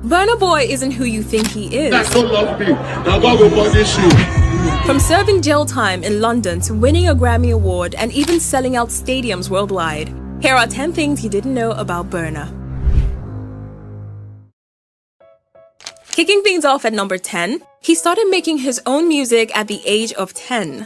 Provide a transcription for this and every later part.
BURNA Boy isn't who you think he is. That's not love me. Now God will punish you. From serving jail time in London to winning a Grammy Award and even selling out stadiums worldwide, here are 10 things you didn't know about BURNA. Kicking things off at number 10, he started making his own music at the age of 10.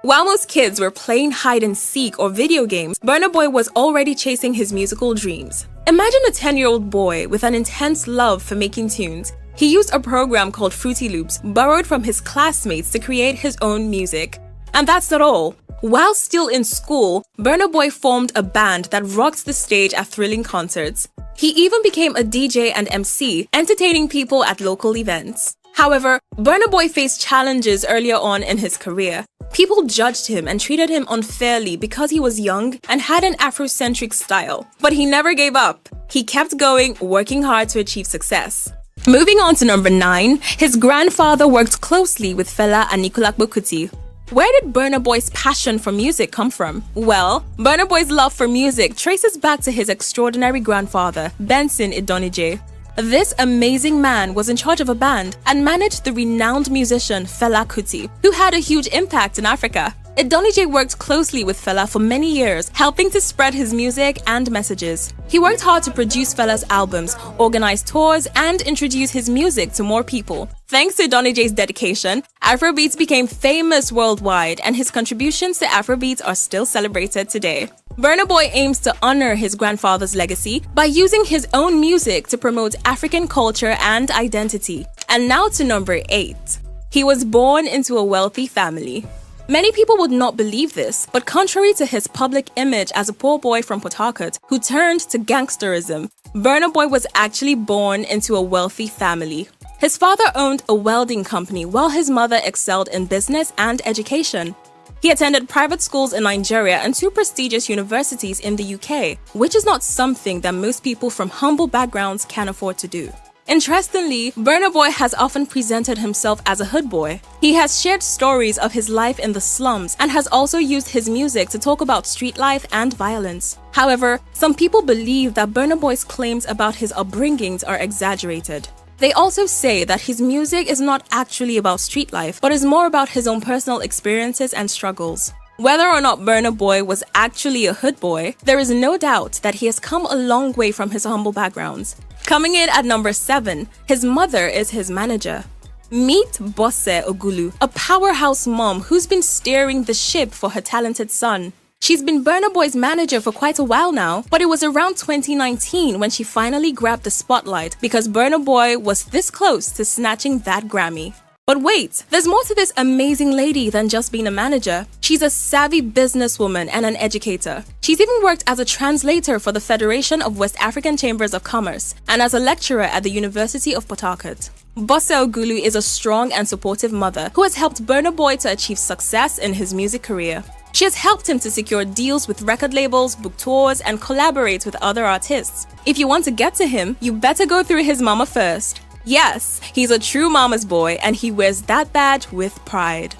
While most kids were playing hide and seek or video games, BURNA Boy was already chasing his musical dreams. Imagine a 10-year-old boy with an intense love for making tunes. He used a program called Fruity Loops, borrowed from his classmates to create his own music. And that's not all. While still in school, BURNA Boy formed a band that rocked the stage at thrilling concerts. He even became a DJ and MC, entertaining people at local events. However, BURNA Boy faced challenges earlier on in his career. People judged him and treated him unfairly because he was young and had an Afrocentric style. But he never gave up. He kept going, working hard to achieve success. Moving on to number 9, his grandfather worked closely with Fela Anikulapo Kuti. Where did BURNA Boy's passion for music come from? Well, BURNA Boy's love for music traces back to his extraordinary grandfather, Benson Idonije. This amazing man was in charge of a band and managed the renowned musician Fela Kuti, who had a huge impact in Africa. Idonije worked closely with Fela for many years, helping to spread his music and messages. He worked hard to produce Fela's albums, organize tours, and introduce his music to more people. Thanks to Idonije's dedication, Afrobeats became famous worldwide, and his contributions to Afrobeats are still celebrated today. BURNA Boy aims to honor his grandfather's legacy by using his own music to promote African culture and identity. And now to number 8. He was born into a wealthy family. Many people would not believe this, but contrary to his public image as a poor boy from Port Harcourt who turned to gangsterism, BURNA Boy was actually born into a wealthy family. His father owned a welding company while his mother excelled in business and education. He attended private schools in Nigeria and 2 prestigious universities in the UK, which is not something that most people from humble backgrounds can afford to do. Interestingly, BURNA Boy has often presented himself as a hood boy. He has shared stories of his life in the slums and has also used his music to talk about street life and violence. However, some people believe that BURNA Boy's claims about his upbringings are exaggerated. They also say that his music is not actually about street life, but is more about his own personal experiences and struggles. Whether or not BURNA Boy was actually a hood boy, there is no doubt that he has come a long way from his humble backgrounds. Coming in at number 7, his mother is his manager. Meet Bose Ogulu, a powerhouse mom who's been steering the ship for her talented son. She's been BURNA Boy's manager for quite a while now, but it was around 2019 when she finally grabbed the spotlight because BURNA Boy was this close to snatching that Grammy. But wait, there's more to this amazing lady than just being a manager. She's a savvy businesswoman and an educator. She's even worked as a translator for the Federation of West African Chambers of Commerce and as a lecturer at the University of Port Harcourt. Bose Ogulu is a strong and supportive mother who has helped BURNA Boy to achieve success in his music career. She has helped him to secure deals with record labels, book tours, and collaborate with other artists. If you want to get to him, you better go through his mama first. Yes, he's a true mama's boy and he wears that badge with pride.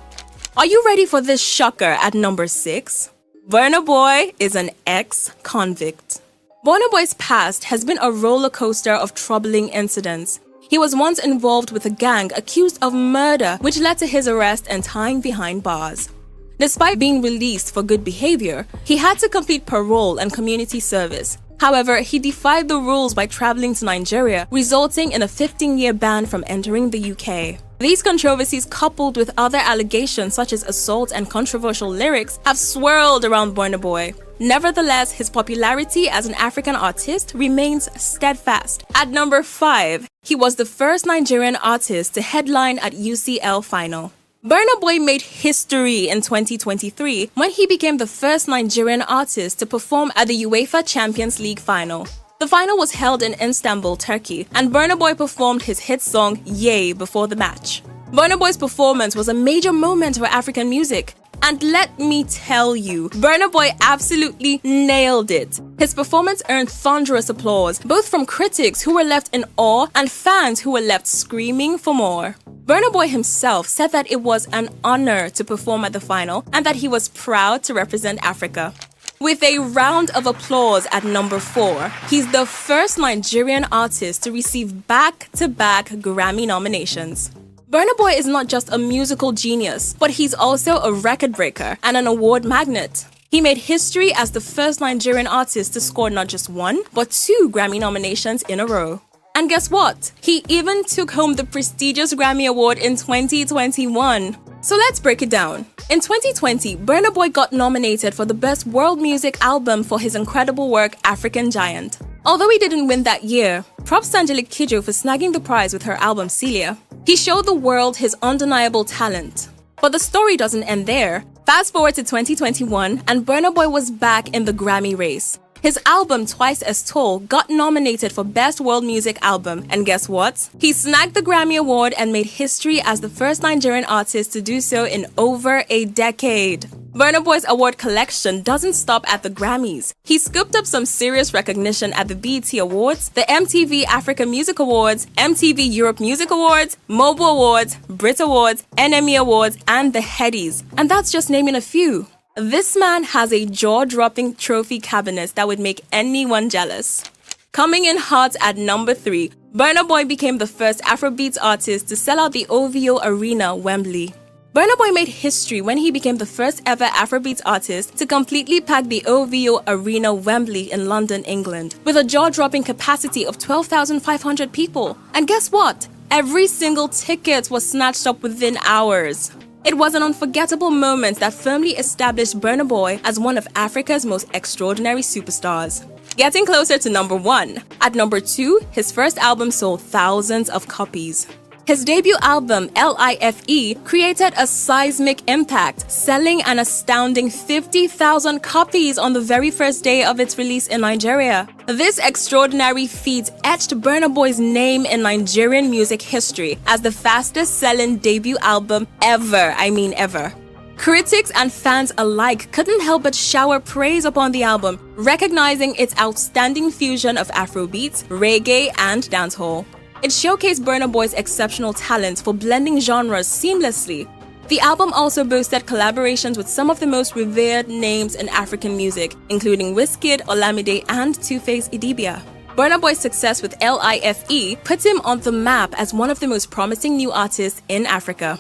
Are you ready for this shocker at number 6? BURNA Boy is an ex-convict. BURNA Boy's past has been a roller coaster of troubling incidents. He was once involved with a gang accused of murder, which led to his arrest and time behind bars. Despite being released for good behavior, he had to complete parole and community service. However, he defied the rules by traveling to Nigeria, resulting in a 15-year ban from entering the UK. These controversies, coupled with other allegations such as assault and controversial lyrics, have swirled around BURNA Boy. Nevertheless, his popularity as an African artist remains steadfast. At number 5, he was the first Nigerian artist to headline at UCL Final. BURNA Boy made history in 2023 when he became the first Nigerian artist to perform at the UEFA Champions League final. The final was held in Istanbul, Turkey, and BURNA Boy performed his hit song Yay before the match. BURNA Boy's performance was a major moment for African music. And let me tell you, BURNA Boy absolutely nailed it. His performance earned thunderous applause, both from critics who were left in awe and fans who were left screaming for more. BURNA Boy himself said that it was an honor to perform at the final and that he was proud to represent Africa. With a round of applause at number 4, he's the first Nigerian artist to receive back-to-back Grammy nominations. Burna Boy is not just a musical genius, but he's also a record breaker and an award magnet. He made history as the first Nigerian artist to score not just 1, but 2 Grammy nominations in a row. And guess what? He even took home the prestigious Grammy Award in 2021. So let's break it down. In 2020, Burna Boy got nominated for the Best World Music Album for his incredible work, African Giant. Although he didn't win that year, props to Angelique Kidjo for snagging the prize with her album Celia. He showed the world his undeniable talent. But the story doesn't end there. Fast forward to 2021, and Burna Boy was back in the Grammy race. His album, Twice as Tall, got nominated for Best World Music Album, and guess what? He snagged the Grammy Award and made history as the first Nigerian artist to do so in over a decade. Burna Boy's award collection doesn't stop at the Grammys. He scooped up some serious recognition at the BET Awards, the MTV Africa Music Awards, MTV Europe Music Awards, Mobile Awards, Brit Awards, NME Awards, and the Headies. And that's just naming a few. This man has a jaw-dropping trophy cabinet that would make anyone jealous. Coming in hot at number 3, Burna Boy became the first Afrobeats artist to sell out the OVO Arena, Wembley. Burna Boy made history when he became the first ever Afrobeats artist to completely pack the OVO Arena, Wembley in London, England, with a jaw-dropping capacity of 12,500 people. And guess what? Every single ticket was snatched up within hours. It was an unforgettable moment that firmly established Burna Boy as one of Africa's most extraordinary superstars. Getting closer to number 1. At number 2, his first album sold thousands of copies. His debut album, LIFE, created a seismic impact, selling an astounding 50,000 copies on the very first day of its release in Nigeria. This extraordinary feat etched Burna Boy's name in Nigerian music history as the fastest-selling debut album ever, ever. Critics and fans alike couldn't help but shower praise upon the album, recognizing its outstanding fusion of Afrobeats, reggae, and dancehall. It showcased Burna Boy's exceptional talent for blending genres seamlessly. The album also boasted collaborations with some of the most revered names in African music, including Wizkid, Olamide, and Two-Face Idibia. Burna Boy's success with LIFE puts him on the map as one of the most promising new artists in Africa.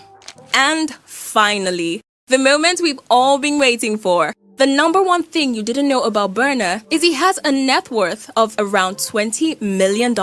And finally, the moment we've all been waiting for. The number one thing you didn't know about Burna is he has a net worth of around $20 million.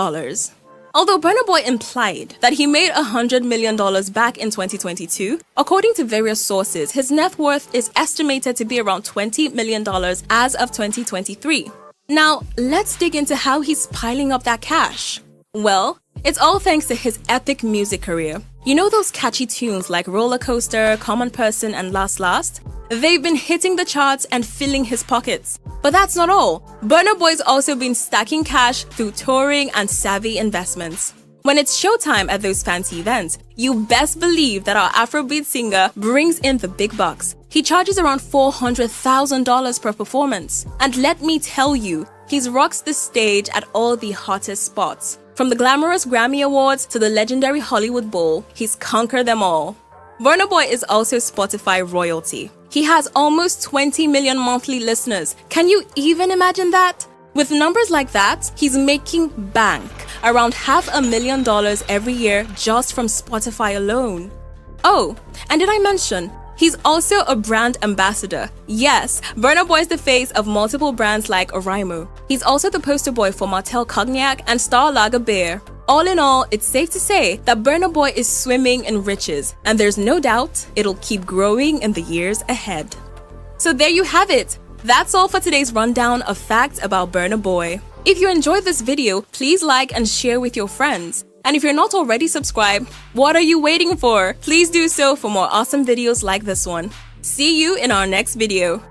Although Burna Boy implied that he made $100 million back in 2022, according to various sources, his net worth is estimated to be around $20 million as of 2023. Now, let's dig into how he's piling up that cash. Well, it's all thanks to his epic music career. You know those catchy tunes like Roller Coaster, Common Person, and Last Last? They've been hitting the charts and filling his pockets. But that's not all. Burna Boy's also been stacking cash through touring and savvy investments. When it's showtime at those fancy events, you best believe that our Afrobeat singer brings in the big bucks. He charges around $400,000 per performance. And let me tell you, he's rocks the stage at all the hottest spots. From the glamorous Grammy Awards to the legendary Hollywood Bowl, he's conquered them all. Burna Boy is also Spotify royalty. He has almost 20 million monthly listeners. Can you even imagine that? With numbers like that, he's making bank, around $500,000 every year just from Spotify alone. Oh, and did I mention, he's also a brand ambassador. Yes, Burna Boy is the face of multiple brands like Oraimo. He's also the poster boy for Martell Cognac and Star Lager Beer. All in all, it's safe to say that Burna Boy is swimming in riches, and there's no doubt it'll keep growing in the years ahead. So there you have it. That's all for today's rundown of facts about Burna Boy. If you enjoyed this video, please like and share with your friends. And if you're not already subscribed, what are you waiting for? Please do so for more awesome videos like this one. See you in our next video.